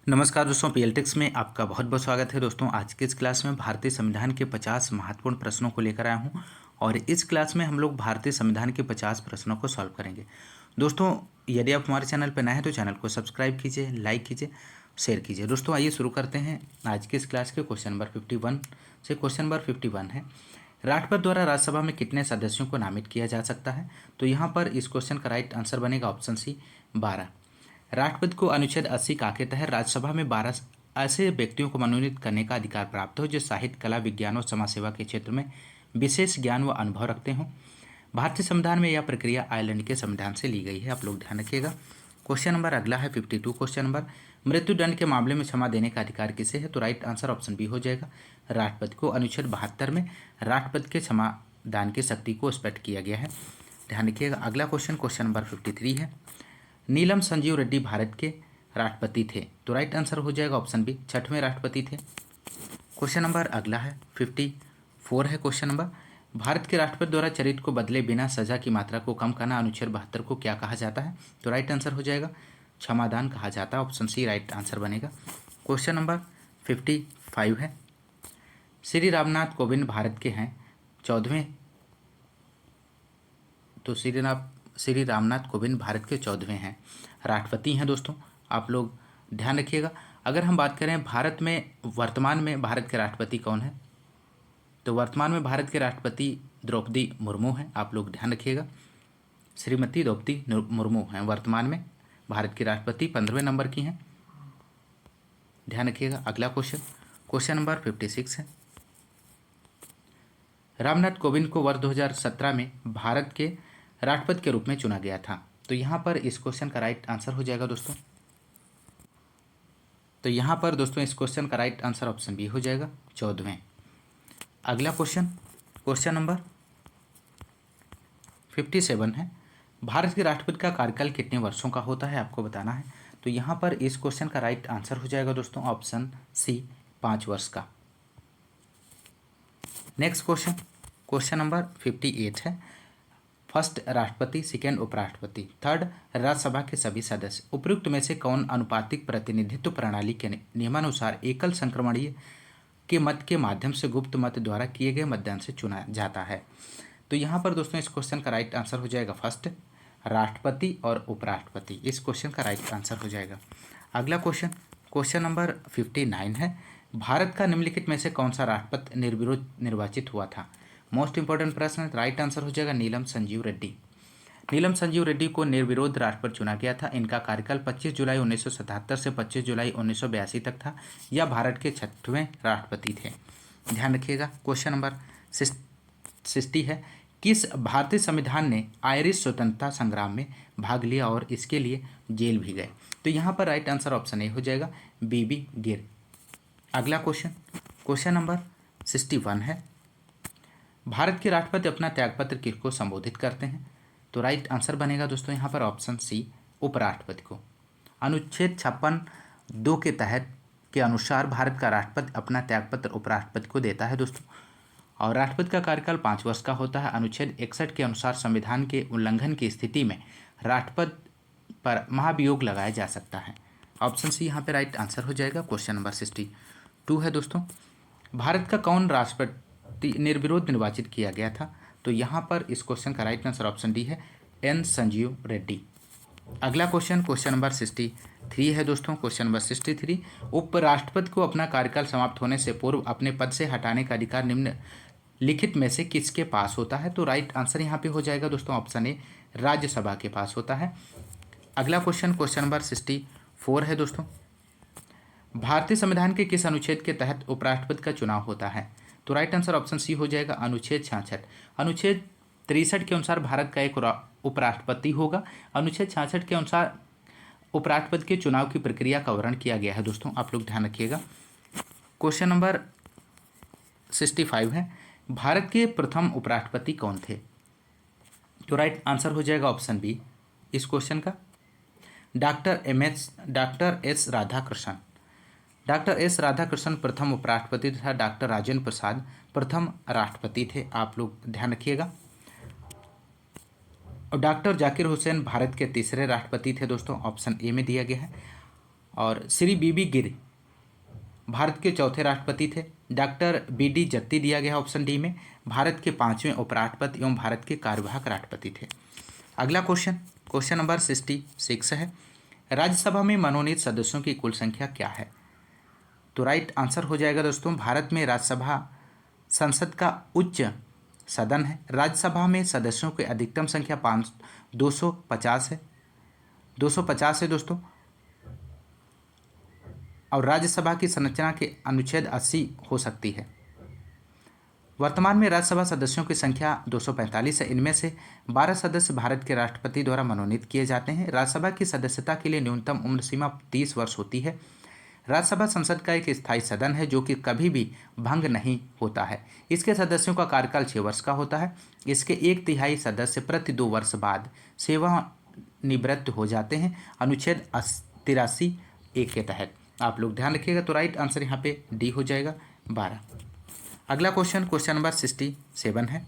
नमस्कार दोस्तों, पीएलटेक्स में आपका बहुत बहुत स्वागत है। दोस्तों आज के इस क्लास में भारतीय संविधान के 50 महत्वपूर्ण प्रश्नों को लेकर आया हूं और इस क्लास में हम लोग भारतीय संविधान के 50 प्रश्नों को सॉल्व करेंगे। दोस्तों यदि आप हमारे चैनल पर नए हैं तो चैनल को सब्सक्राइब कीजिए, लाइक कीजिए, शेयर कीजिए। दोस्तों आइए शुरू करते हैं आज के इस क्लास के क्वेश्चन नंबर 51 से। क्वेश्चन नंबर 51 है, राष्ट्रपति द्वारा राज्यसभा में कितने सदस्यों को नामित किया जा सकता है? तो यहाँ पर इस क्वेश्चन का राइट आंसर बनेगा ऑप्शन सी 12। राष्ट्रपति को अनुच्छेद 80 का के तहत राज्यसभा में 12 ऐसे व्यक्तियों को मनोनीत करने का अधिकार प्राप्त हो जो साहित्य, कला, विज्ञान और समाज सेवा के क्षेत्र में विशेष ज्ञान व अनुभव रखते हों। भारतीय संविधान में यह प्रक्रिया आयरलैंड के संविधान से ली गई है, आप लोग ध्यान रखिएगा। क्वेश्चन नंबर अगला है 52। क्वेश्चन नंबर, मृत्युदंड के मामले में क्षमा देने का अधिकार किसे है? तो राइट आंसर ऑप्शन बी हो जाएगा, राष्ट्रपति को। अनुच्छेद 72 में राष्ट्रपति के क्षमा दान की शक्ति को स्पष्ट किया गया है, ध्यान रखिएगा। अगला क्वेश्चन, क्वेश्चन नंबर 53 है, नीलम संजीव रेड्डी भारत के राष्ट्रपति थे? तो राइट आंसर हो जाएगा ऑप्शन बी, 6वें राष्ट्रपति थे। क्वेश्चन नंबर अगला है 54 है। क्वेश्चन नंबर, भारत के राष्ट्रपति द्वारा चरित्र को बदले बिना सजा की मात्रा को कम करना अनुच्छेद 72 को क्या कहा जाता है? तो राइट आंसर हो जाएगा क्षमादान कहा जाता है, ऑप्शन सी राइट आंसर बनेगा। क्वेश्चन नंबर 55 है, श्री रामनाथ कोविंद भारत के हैं 14वें? तो श्री रामनाथ कोविंद भारत के 14वें हैं राष्ट्रपति हैं। दोस्तों आप लोग ध्यान रखिएगा। अगर हम बात करें भारत में वर्तमान में भारत के राष्ट्रपति कौन है, तो वर्तमान में भारत के राष्ट्रपति द्रौपदी मुर्मू हैं, आप लोग ध्यान रखिएगा। श्रीमती द्रौपदी मुर्मू हैं वर्तमान में भारत की राष्ट्रपति, 15वें नंबर की हैं, ध्यान रखिएगा। अगला क्वेश्चन, क्वेश्चन नंबर 56 है, रामनाथ कोविंद को वर्ष 2017 में भारत के राष्ट्रपति के रूप में चुना गया था। तो यहाँ पर इस क्वेश्चन का राइट आंसर हो जाएगा दोस्तों, तो यहाँ पर दोस्तों इस क्वेश्चन का राइट आंसर ऑप्शन बी हो जाएगा 14वें। अगला क्वेश्चन, क्वेश्चन नंबर 57 है, भारत के राष्ट्रपति का कार्यकाल कितने वर्षों का होता है आपको बताना है। तो यहाँ पर इस क्वेश्चन का राइट आंसर हो जाएगा दोस्तों ऑप्शन सी 5 वर्ष का। नेक्स्ट क्वेश्चन, क्वेश्चन नंबर 58 है, फर्स्ट राष्ट्रपति, सेकेंड उपराष्ट्रपति, थर्ड राज्यसभा के सभी सदस्य उपयुक्त में से कौन अनुपातिक प्रतिनिधित्व प्रणाली के नियमानुसार एकल संक्रमणीय के मत के माध्यम से गुप्त मत द्वारा किए गए मतदान से चुना जाता है? तो यहाँ पर दोस्तों इस क्वेश्चन का राइट आंसर हो जाएगा फर्स्ट राष्ट्रपति और उपराष्ट्रपति, इस क्वेश्चन का राइट आंसर हो जाएगा। अगला क्वेश्चन, क्वेश्चन नंबर 59 है, भारत का निम्नलिखित में से कौन सा राष्ट्रपति निर्विरोध निर्वाचित हुआ था? मोस्ट इंपॉर्टेंट प्रश्न, राइट आंसर हो जाएगा नीलम संजीव रेड्डी। नीलम संजीव रेड्डी को निर्विरोध राष्ट्रपति चुना गया था। इनका कार्यकाल 25 जुलाई 1977 से 25 जुलाई 1982 तक था। यह भारत के 6वें राष्ट्रपति थे, ध्यान रखिएगा। क्वेश्चन नंबर 60 है, किस भारतीय संविधान ने आयरिश स्वतंत्रता संग्राम में भाग लिया और इसके लिए जेल भी गए? तो यहाँ पर राइट आंसर ऑप्शन ए हो जाएगा बीबी गिर। अगला क्वेश्चन, क्वेश्चन नंबर 61 है, भारत के राष्ट्रपति अपना त्यागपत्र किसको संबोधित करते हैं? तो राइट आंसर बनेगा दोस्तों यहाँ पर ऑप्शन सी उपराष्ट्रपति को। अनुच्छेद 56(2) के तहत के अनुसार भारत का राष्ट्रपति अपना त्यागपत्र उपराष्ट्रपति को देता है दोस्तों, और राष्ट्रपति का कार्यकाल 5 वर्ष का होता है। अनुच्छेद 61 के अनुसार संविधान के उल्लंघन की स्थिति में राष्ट्रपति पर महाभियोग लगाया जा सकता है। ऑप्शन सी यहाँ पर राइट आंसर हो जाएगा। क्वेश्चन नंबर 62 है दोस्तों, भारत का कौन राष्ट्रपति निर्विरोध निर्वाचित किया गया था? तो यहाँ पर इस क्वेश्चन का राइट आंसर ऑप्शन डी है एन संजीव रेड्डी। अगला क्वेश्चन, क्वेश्चन नंबर 63 है दोस्तों। क्वेश्चन नंबर 63, उपराष्ट्रपति को अपना कार्यकाल समाप्त होने से पूर्व अपने पद से हटाने का अधिकार निम्नलिखित में से किसके पास होता है? तो राइट आंसर यहाँ पे हो जाएगा दोस्तों ऑप्शन ए राज्यसभा के पास होता है। अगला क्वेश्चन, क्वेश्चन नंबर 64 है दोस्तों, भारतीय संविधान के किस अनुच्छेद के तहत उपराष्ट्रपति का चुनाव होता है? तो राइट आंसर ऑप्शन सी हो जाएगा अनुच्छेद 66। अनुच्छेद 63 के अनुसार भारत का एक उपराष्ट्रपति होगा। अनुच्छेद 66 के अनुसार उपराष्ट्रपति के चुनाव की प्रक्रिया का वर्णन किया गया है दोस्तों, आप लोग ध्यान रखिएगा। क्वेश्चन नंबर 65 है, भारत के प्रथम उपराष्ट्रपति कौन थे? तो राइट आंसर हो जाएगा ऑप्शन बी इस क्वेश्चन का doctor S Radhakrishnan. Doctor S Radhakrishnan प्रथम उपराष्ट्रपति तथा डॉक्टर राजेंद्र प्रसाद प्रथम राष्ट्रपति थे, आप लोग ध्यान रखिएगा। और डॉक्टर जाकिर हुसैन भारत के तीसरे राष्ट्रपति थे दोस्तों, ऑप्शन ए में दिया गया है। और श्री बीबी गिर भारत के चौथे राष्ट्रपति थे। Doctor BD. जत्ती दिया गया ऑप्शन डी में, भारत के 5वें उपराष्ट्रपति एवं भारत के कार्यवाहक राष्ट्रपति थे। अगला क्वेश्चन नंबर 66 है, राज्यसभा में मनोनीत सदस्यों की कुल संख्या क्या है? तो राइट आंसर हो जाएगा दोस्तों, भारत में राज्यसभा संसद का उच्च सदन है। राज्यसभा में सदस्यों की अधिकतम संख्या 250 है, 250 है दोस्तों। और राज्यसभा की संरचना के अनुच्छेद 80 हो सकती है। वर्तमान में राज्यसभा सदस्यों की संख्या 245 है। इनमें से 12 सदस्य भारत के राष्ट्रपति द्वारा मनोनीत किए जाते हैं। राज्यसभा की सदस्यता के लिए न्यूनतम उम्र सीमा 30 वर्ष होती है। राज्यसभा संसद का एक स्थायी सदन है जो कि कभी भी भंग नहीं होता है। इसके सदस्यों का कार्यकाल 6 वर्ष का होता है। इसके 1/3 सदस्य प्रति 2 वर्ष बाद सेवानिवृत्त हो जाते हैं, अनुच्छेद 83(1) के तहत। आप लोग ध्यान रखिएगा। तो राइट आंसर यहाँ पे डी हो जाएगा 12। अगला क्वेश्चन नंबर 67 है,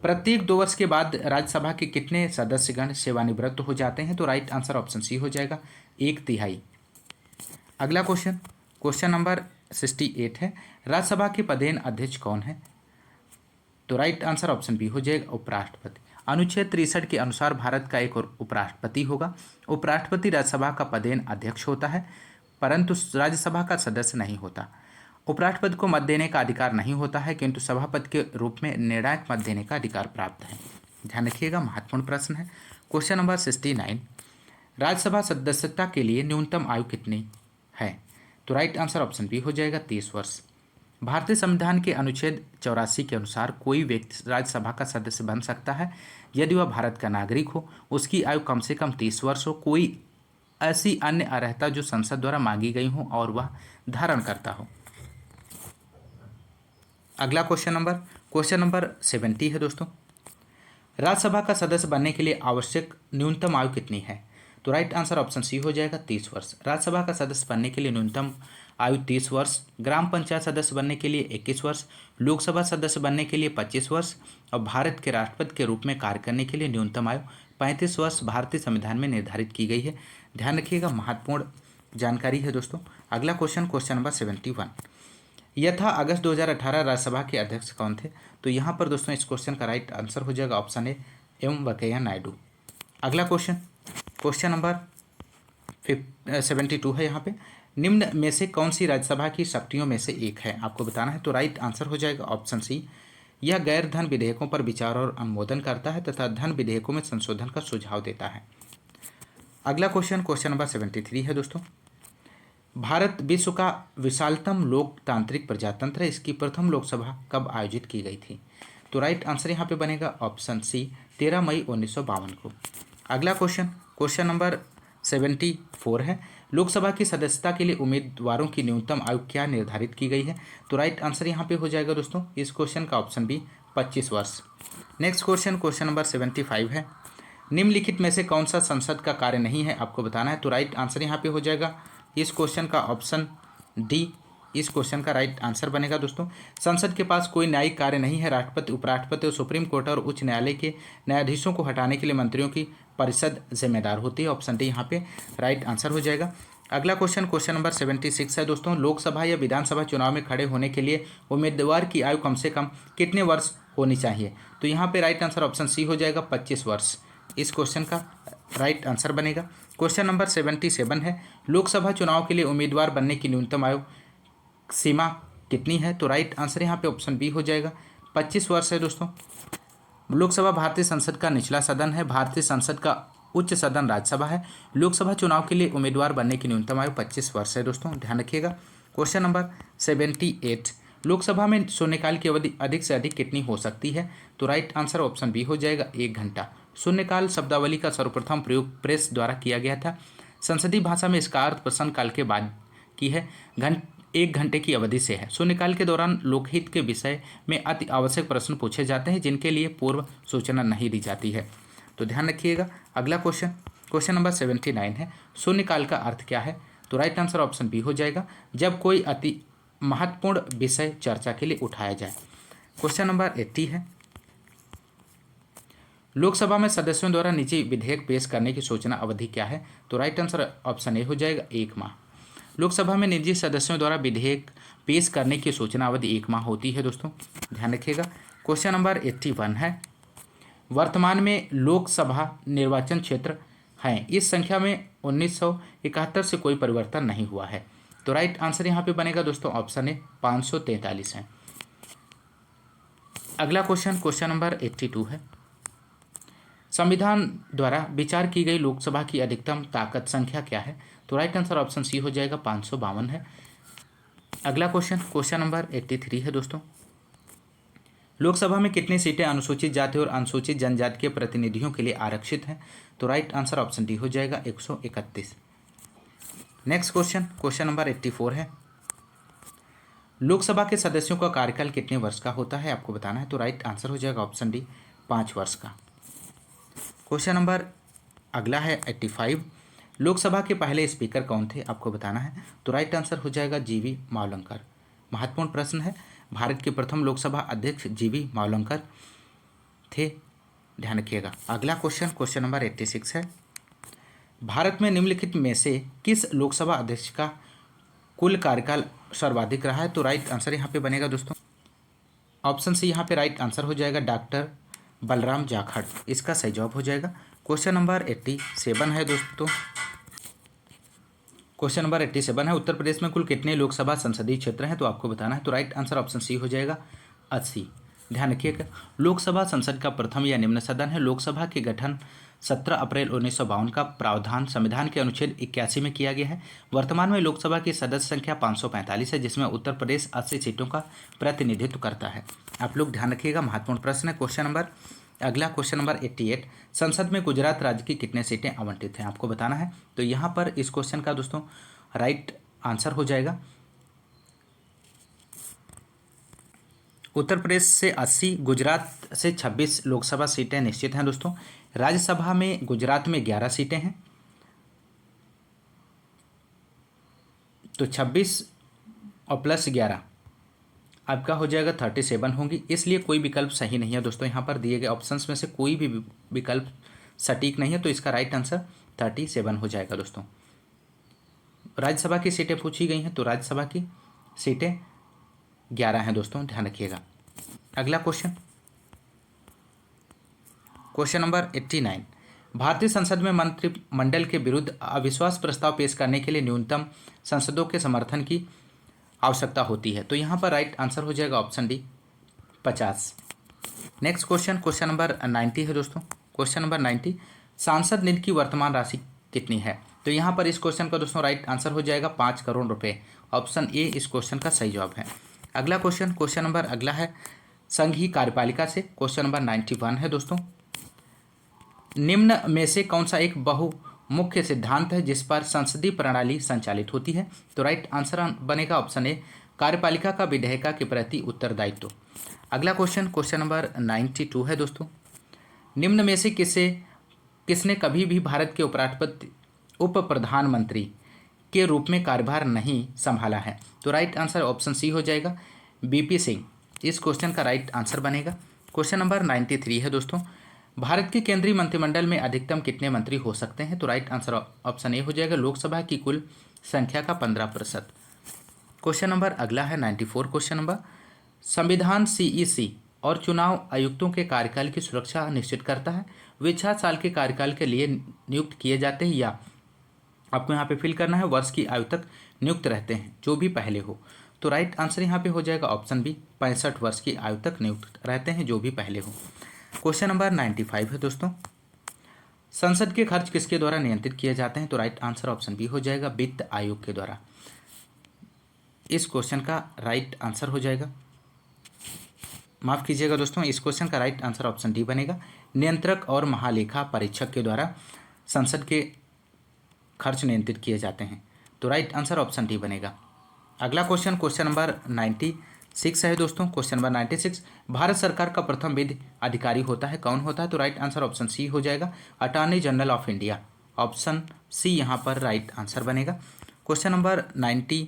प्रत्येक 2 वर्ष के बाद राज्यसभा के कितने सदस्यगण सेवानिवृत्त हो जाते हैं? तो राइट आंसर ऑप्शन सी हो जाएगा, 1/3। अगला क्वेश्चन नंबर 68 है, राज्यसभा के पदेन अध्यक्ष कौन है? तो राइट आंसर ऑप्शन बी हो जाएगा, उपराष्ट्रपति। अनुच्छेद 63 के अनुसार भारत का एक और उपराष्ट्रपति होगा। उपराष्ट्रपति राज्यसभा का पदेन अध्यक्ष होता है, परंतु राज्यसभा का सदस्य नहीं होता। उपराष्ट्रपति को मत देने का अधिकार नहीं होता है, किंतु सभापति के रूप में निर्णायक मत देने का अधिकार प्राप्त है। ध्यान रखिएगा, महत्वपूर्ण प्रश्न है। क्वेश्चन नंबर 69, राज्यसभा सदस्यता के लिए न्यूनतम आयु कितनी है? तो राइट आंसर ऑप्शन बी हो जाएगा, 30 वर्ष। भारतीय संविधान के अनुच्छेद 84 के अनुसार कोई व्यक्ति राज्यसभा का सदस्य बन सकता है यदि वह भारत का नागरिक हो, उसकी आयु कम से कम 30 वर्ष हो, कोई ऐसी अन्य अर्हता जो संसद द्वारा मांगी गई हो और वह धारण करता हो। अगला क्वेश्चन नंबर 70 है दोस्तों, राज्यसभा का सदस्य बनने के लिए आवश्यक न्यूनतम आयु कितनी है? तो राइट आंसर ऑप्शन सी हो जाएगा, 30 वर्ष। राज्यसभा का सदस्य बनने के लिए न्यूनतम आयु 30 वर्ष, ग्राम पंचायत सदस्य बनने के लिए 21 वर्ष, लोकसभा सदस्य बनने के लिए 25 वर्ष और भारत के राष्ट्रपति के रूप में कार्य करने के लिए न्यूनतम आयु 35 वर्ष भारतीय संविधान में निर्धारित की गई है। ध्यान रखिएगा, महत्वपूर्ण जानकारी है दोस्तों। अगला क्वेश्चन नंबर 71, यथा अगस्त 2018 राज्यसभा के अध्यक्ष कौन थे? तो यहाँ पर दोस्तों इस क्वेश्चन का राइट आंसर हो जाएगा option A, M Venkaiah Naidu. अगला क्वेश्चन नंबर 72 है। यहाँ पे निम्न में से कौन सी राज्यसभा की शक्तियों में से एक है, आपको बताना है। तो राइट आंसर हो जाएगा ऑप्शन सी, यह गैर धन विधेयकों पर विचार और अनुमोदन करता है तथा धन विधेयकों में संशोधन का सुझाव देता है। अगला क्वेश्चन नंबर 73 है दोस्तों, भारत विश्व का विशालतम लोकतांत्रिक प्रजातंत्र है, इसकी प्रथम लोकसभा कब आयोजित की गई थी? तो राइट आंसर यहाँ पे बनेगा ऑप्शन सी, 13 मई 1952 को। अगला क्वेश्चन नंबर 74 है, लोकसभा की सदस्यता के लिए उम्मीदवारों की न्यूनतम आयु क्या निर्धारित की गई है? तो राइट आंसर यहाँ पे हो जाएगा दोस्तों इस क्वेश्चन का ऑप्शन बी, 25 वर्ष। नेक्स्ट क्वेश्चन नंबर 75 है, निम्नलिखित में से कौन सा संसद का कार्य नहीं है, आपको बताना है। तो राइट आंसर यहाँ पे हो जाएगा इस क्वेश्चन का ऑप्शन डी, इस क्वेश्चन का राइट आंसर बनेगा दोस्तों, संसद के पास कोई न्यायिक कार्य नहीं है। राष्ट्रपति, उपराष्ट्रपति और सुप्रीम कोर्ट और उच्च न्यायालय के न्यायाधीशों को हटाने के लिए मंत्रियों की परिषद जिम्मेदार होती है। ऑप्शन डी यहाँ पे राइट आंसर हो जाएगा। अगला क्वेश्चन नंबर 76 है दोस्तों, लोकसभा या विधानसभा चुनाव में खड़े होने के लिए उम्मीदवार की आयु कम से कम कितने वर्ष होनी चाहिए? तो यहाँ पे राइट आंसर ऑप्शन सी हो जाएगा, 25 वर्ष। इस क्वेश्चन का राइट आंसर बनेगा। क्वेश्चन नंबर 77 है, लोकसभा चुनाव के लिए उम्मीदवार बनने की न्यूनतम आयु सीमा कितनी है? तो राइट आंसर यहाँ पे ऑप्शन बी हो जाएगा, 25 वर्ष है दोस्तों। लोकसभा भारतीय संसद का निचला सदन है, भारतीय संसद का उच्च सदन राज्यसभा है। लोकसभा चुनाव के लिए उम्मीदवार बनने की न्यूनतम आयु 25 वर्ष है दोस्तों, ध्यान रखिएगा। क्वेश्चन नंबर 78, लोकसभा में शून्यकाल की अवधि अधिक से अधिक कितनी हो सकती है? तो राइट आंसर ऑप्शन बी हो जाएगा, 1 घंटा। शून्यकाल शब्दावली का सर्वप्रथम प्रयोग प्रेस द्वारा किया गया था। संसदीय भाषा में इसका अर्थ प्रश्नकाल के बाद की है, 1 घंटे की अवधि से है। शून्यकाल के दौरान लोकहित के विषय में अति आवश्यक प्रश्न पूछे जाते हैं जिनके लिए पूर्व सूचना नहीं दी जाती है, तो ध्यान रखिएगा। अगला क्वेश्चन नंबर 79 है, शून्यकाल का अर्थ क्या है? तो राइट आंसर ऑप्शन बी हो जाएगा, जब कोई अति महत्वपूर्ण विषय चर्चा के लिए उठाया जाए। क्वेश्चन नंबर 80 है, लोकसभा में सदस्यों द्वारा निजी विधेयक पेश करने की सूचना अवधि क्या है? तो राइट आंसर ऑप्शन ए हो जाएगा 1 माह। लोकसभा में निजी सदस्यों द्वारा विधेयक पेश करने की सूचना अवधि 1 माह होती है दोस्तों, ध्यान रखिएगा। क्वेश्चन नंबर 81 है, वर्तमान में लोकसभा निर्वाचन क्षेत्र हैं, इस संख्या में 1971 से कोई परिवर्तन नहीं हुआ है। तो राइट आंसर यहाँ पे बनेगा दोस्तों ऑप्शन ए 543 है। अगला क्वेश्चन नंबर 82 है, संविधान द्वारा विचार की गई लोकसभा की अधिकतम ताकत संख्या क्या है? तो राइट आंसर ऑप्शन सी हो जाएगा 552 है। अगला क्वेश्चन नंबर 83 है दोस्तों, लोकसभा में कितनी सीटें अनुसूचित जाति और अनुसूचित जनजाति के प्रतिनिधियों के लिए आरक्षित हैं? तो राइट आंसर ऑप्शन डी हो जाएगा 131। नेक्स्ट क्वेश्चन नंबर 84 है, लोकसभा के सदस्यों का कार्यकाल कितने वर्ष का होता है? आपको बताना है। तो राइट आंसर हो जाएगा ऑप्शन डी 5 वर्ष का। क्वेश्चन नंबर अगला है 85, लोकसभा के पहले स्पीकर कौन थे? आपको बताना है। तो राइट आंसर हो जाएगा जीवी मावलंकर। महत्वपूर्ण प्रश्न है, भारत के प्रथम लोकसभा अध्यक्ष जीवी मावलंकर थे, ध्यान रखिएगा। अगला क्वेश्चन नंबर 86 है, भारत में निम्नलिखित में से किस लोकसभा अध्यक्ष का कुल कार्यकाल सर्वाधिक रहा है? तो राइट आंसर यहाँ पे बनेगा दोस्तों ऑप्शन सी, यहाँ पे राइट आंसर हो जाएगा डॉक्टर बलराम जाखड़, इसका सही जवाब हो जाएगा। क्वेश्चन नंबर 87 है दोस्तों, क्वेश्चन नंबर 87 है, उत्तर प्रदेश में कुल कितने लोकसभा संसदीय क्षेत्र हैं? तो आपको बताना है। तो राइट आंसर ऑप्शन सी हो जाएगा 80। ध्यान रखिएगा, लोकसभा संसद का प्रथम या निम्न सदन है। लोकसभा के गठन 17 अप्रैल 1952 का प्रावधान संविधान के अनुच्छेद 81 में किया गया है। वर्तमान में लोकसभा की सदस्य संख्या 545 है, जिसमें उत्तर प्रदेश 80 सीटों का प्रतिनिधित्व करता है। आप लोग ध्यान रखिएगा, महत्वपूर्ण प्रश्न है। क्वेश्चन नंबर 88, संसद में गुजरात राज्य की कितने सीटें आवंटित हैं? आपको बताना है। तो यहाँ पर इस क्वेश्चन का दोस्तों राइट आंसर हो जाएगा उत्तर प्रदेश से 80, गुजरात से 26 लोकसभा सीटें निश्चित हैं दोस्तों। राज्यसभा में गुजरात में 11 सीटें हैं, तो 26 और प्लस 11 आपका हो जाएगा 37 होंगी, इसलिए कोई विकल्प सही नहीं है दोस्तों। यहाँ पर दिए गए ऑप्शंस में से कोई भी विकल्प सटीक नहीं है, तो इसका राइट आंसर 37 हो जाएगा दोस्तों। राज्यसभा की सीटें पूछी गई हैं, तो राज्यसभा की सीटें 11 हैं दोस्तों, ध्यान रखिएगा। अगला क्वेश्चन नंबर 89, भारतीय संसद में मंत्रिमंडल के विरुद्ध अविश्वास प्रस्ताव पेश करने के लिए न्यूनतम सांसदों के समर्थन की आवश्यकता होती है। तो यहाँ पर राइट आंसर हो जाएगा option D 50। Next question number 90 है दोस्तों। क्वेश्चन नंबर 90, सांसद निधि की वर्तमान राशि कितनी है? तो यहाँ पर इस क्वेश्चन का दोस्तों राइट आंसर हो जाएगा 5 करोड़ रुपए। ऑप्शन ए इस क्वेश्चन का सही जवाब है। अगला क्वेश्चन नंबर अगला है संघीय कार्यपालिका से। क्वेश्चन नंबर 91 है दोस्तों, निम्न में से कौन सा एक बहुमुख्य सिद्धांत है जिस पर संसदीय प्रणाली संचालित होती है? तो राइट आंसर बनेगा ऑप्शन ए, कार्यपालिका का विधेयिका के प्रति उत्तरदायित्व। अगला क्वेश्चन नंबर 92 है दोस्तों, निम्न में से किसने कभी भी भारत के उप प्रधानमंत्री के रूप में कार्यभार नहीं संभाला है? तो राइट आंसर ऑप्शन सी हो जाएगा बीपी सिंह, इस क्वेश्चन का राइट आंसर बनेगा। क्वेश्चन नंबर 93 है दोस्तों, भारत के केंद्रीय मंत्रिमंडल में अधिकतम कितने मंत्री हो सकते हैं? तो राइट आंसर ऑप्शन ए हो जाएगा लोकसभा की कुल संख्या का 15%। क्वेश्चन नंबर अगला है 94 क्वेश्चन नंबर, संविधान सीईसी और चुनाव आयुक्तों के कार्यकाल की सुरक्षा निश्चित करता है। वे 6 साल के कार्यकाल के लिए नियुक्त किए जाते हैं या आपको यहाँ पे फिल करना है वर्ष की आयु तक नियुक्त रहते हैं, जो भी पहले हो। तो राइट आंसर यहाँ पे हो जाएगा ऑप्शन बी 65 वर्ष की आयु तक नियुक्त रहते हैं, जो भी पहले हो। क्वेश्चन नंबर 95 है दोस्तों, संसद के खर्च किसके द्वारा नियंत्रित किए जाते हैं? तो राइट आंसर ऑप्शन बी हो जाएगा वित्त आयोग के द्वारा, इस क्वेश्चन का राइट आंसर हो जाएगा। माफ कीजिएगा दोस्तों, इस क्वेश्चन का राइट आंसर ऑप्शन डी बनेगा, नियंत्रक और महालेखा परीक्षक के द्वारा संसद के खर्च नियंत्रित किए जाते हैं। तो राइट आंसर ऑप्शन डी बनेगा। अगला क्वेश्चन नंबर 96 है दोस्तों। क्वेश्चन नंबर 96, भारत सरकार का प्रथम विधि अधिकारी होता है, कौन होता है? तो राइट आंसर ऑप्शन सी हो जाएगा attorney general of India, option C यहाँ पर राइट आंसर बनेगा। क्वेश्चन नंबर 97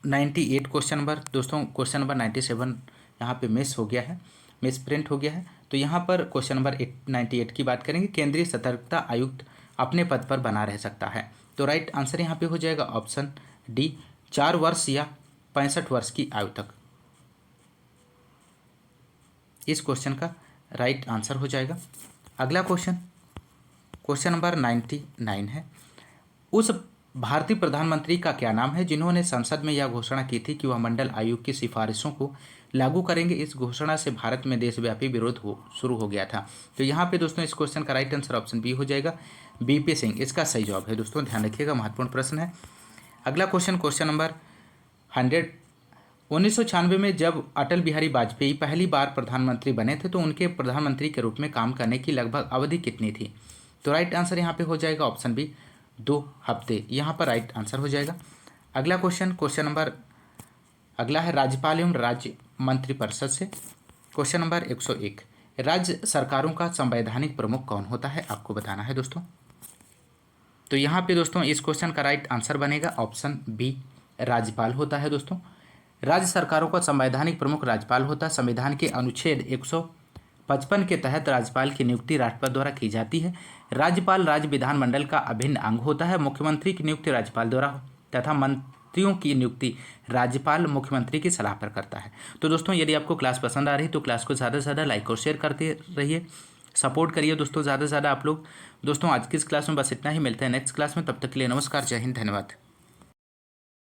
98 क्वेश्चन नंबर दोस्तों, क्वेश्चन नंबर 97 यहाँ पे मिस हो गया है, मिस प्रिंट हो गया है। तो यहाँ पर क्वेश्चन नंबर 98 की बात करेंगे, केंद्रीय सतर्कता आयुक्त अपने पद पर बना रह सकता है। तो राइट आंसर यहाँ पे हो जाएगा ऑप्शन डी, 4 वर्ष या 65 वर्ष की आयु तक। इस क्वेश्चन का राइट आंसर हो जाएगा। अगला क्वेश्चन, क्वेश्चन नंबर 99 है, उस भारतीय प्रधानमंत्री का क्या नाम है जिन्होंने संसद में यह घोषणा की थी कि वह मंडल आयोग की सिफारिशों को लागू करेंगे। इस घोषणा से भारत में देशव्यापी विरोध शुरू हो गया था। तो यहाँ पे दोस्तों इस क्वेश्चन का राइट आंसर ऑप्शन बी हो जाएगा, बीपी सिंह इसका सही जवाब है। दोस्तों ध्यान रखिएगा, महत्वपूर्ण प्रश्न है। अगला क्वेश्चन, क्वेश्चन नंबर 100, 1996 में जब अटल बिहारी वाजपेयी पहली बार प्रधानमंत्री बने थे तो उनके प्रधानमंत्री के रूप में काम करने की लगभग अवधि कितनी थी। तो राइट आंसर यहाँ पे हो जाएगा ऑप्शन बी, 2 हफ्ते, यहाँ पर राइट आंसर हो जाएगा। अगला क्वेश्चन, क्वेश्चन नंबर अगला है राज्यपाल एवं राज्य मंत्रिपरिषद से। क्वेश्चन नंबर 101, राज्य सरकारों का संवैधानिक प्रमुख कौन होता है, आपको बताना है दोस्तों। तो यहाँ पे दोस्तों इस क्वेश्चन का राइट आंसर बनेगा ऑप्शन बी, राज्यपाल होता है। दोस्तों राज्य सरकारों का संवैधानिक प्रमुख राज्यपाल होता है। संविधान के अनुच्छेद 155 के तहत राज्यपाल की नियुक्ति राष्ट्रपति द्वारा की जाती है। राज्यपाल राज्य विधानमंडल का अभिन्न अंग होता है। मुख्यमंत्री की नियुक्ति राज्यपाल द्वारा तथा मंत्रियों की नियुक्ति राज्यपाल मुख्यमंत्री की सलाह पर करता है। तो दोस्तों यदि आपको क्लास पसंद आ रही तो क्लास को ज़्यादा से ज़्यादा लाइक और शेयर करते रहिए, सपोर्ट करिए दोस्तों ज़्यादा से ज़्यादा आप लोग। दोस्तों आज की इस क्लास में बस इतना ही, मिलते हैं नेक्स्ट क्लास में, तब तक के लिए नमस्कार, जय हिंद, धन्यवाद।